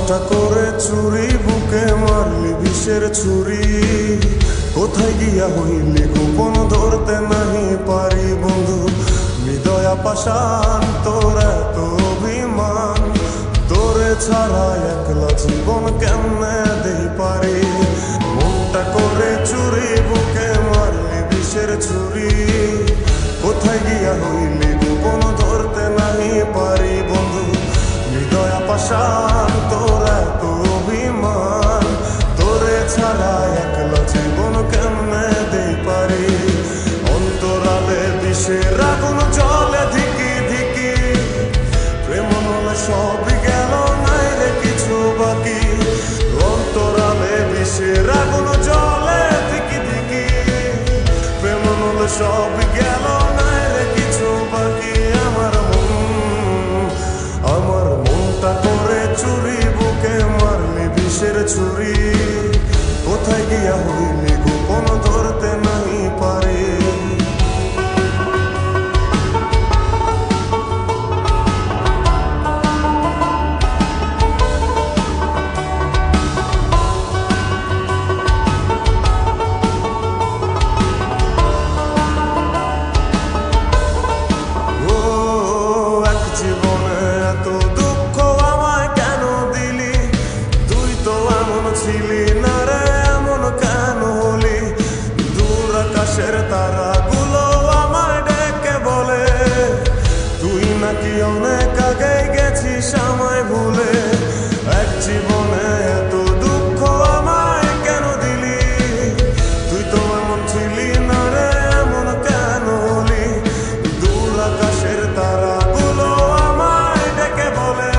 মনটা করে চুরি বুকে মারলি বিষের ছুরি কোথায় গিয়া হইলি গোপন ধরতে নাহি পারি বন্ধু হৃদয়া পাষাণ তোর এত অভিমান তোরে ছাড়া একলা জীবন কেমনে দেই পারি মনটা করে চুরি বুকে মারলি বিষের ছুরি কোথায় গিয়া হইলি গোপন ধরতে নাহি পারি বন্ধু হৃদয়া পাষাণ তোর এত অভিমান তোরে ছাড়া একলা জীবন কেমনে দেই পারি অন্তরালে বিষের আগুন জ্বলে ধিকি ধিকি প্রেম নলে সবই গেল নাই রে কিছু বাকি অন্তরালে বিষের আগুন জ্বলে ধিকি ধিকি প্রেম নলে সবই গেল নাই রে কিছু বাকি আমার মনটা করে চুরি বুকে মারলি বিষের ছুরি কোথায় গিয়া হইলি গোপন ধরতে নাহি পারি তারাগুলো আমায় ডেকে বলে তুই নাকি অনেক আগে গেছিস আমায় ভুলে এক জীবনে এত দুঃখ আমায় কেন দিলি তুই তো এমন ছিলি না রে এমন কেন হলি দূর আকাশের তারাগুলো আমায় ডেকে বলে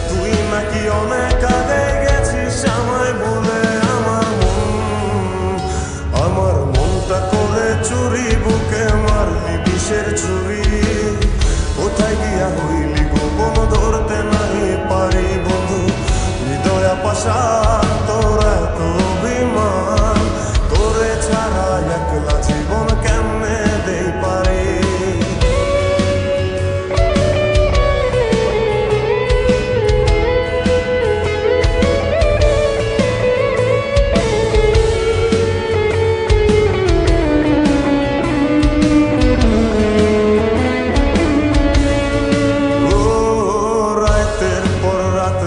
তুই নাকি অনেক আগে গেছিস আমায় ভুলে আমার মনটা করে চুরি বুকে মারলি বিষের ছুরি কোথায় গিয়া হইলি গোপন ধরতে নাহি পারি বন্ধু হৃদয়া পাষাণ তোর এত অভিমান তোরে ছাড়া একলা জীবন কেমনে দেই পারি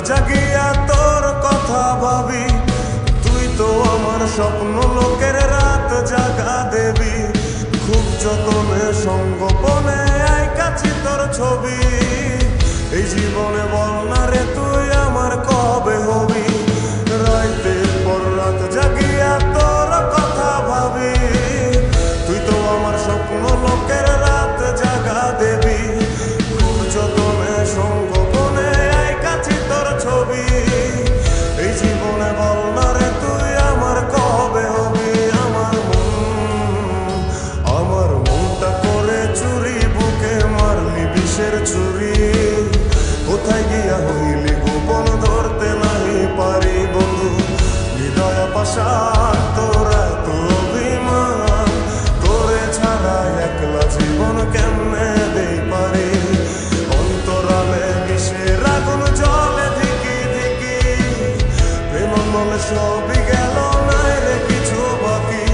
জাগিয়া তোর কথা ভাবি তুই তো আমার স্বপ্ন লোকের রাত জাগা দেবী খুব যতনে সঙ্গোপনে আইকাছি তোর ছবি এই জীবনে বল না রে তুই আমার কবে হবি রাতের পর রাত জাগিয়া তোর কথা ভাবি তুই তো আমার স্বপ্ন লোকের রাত জাগা দেবী খুব যতনে সঙ্গোপনে ছবি এই জীবনে বল না রে তুই আমার কবে হবি আমার মনটা করে চুরি বুকে মারলি বিষের ছুরি কোথায় গিয়া হইলি গোপন ধরতে নাহি পারি বন্ধু হৃদয়া পাষাণ তোর এত অভিমান তোরে ছাড়া একলা জীবন কেমনে দেই পারি অন্তরালে বিষের আগুন জ্বলে সবই গেল নাই রে কিছু বাকি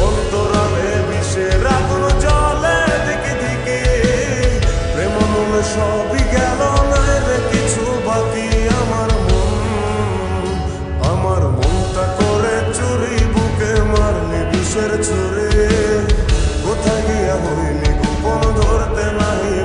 অন্তরালে বিষের আগুন জ্বলে দিকে দিকে প্রেম মনে সবই গেল নাই রে কিছু বাকি আমার মনটা করে চুরি বুকে মারলি বিষের ছুরি কোথায় গিয়া হইলি গোপন ধরতে নাহি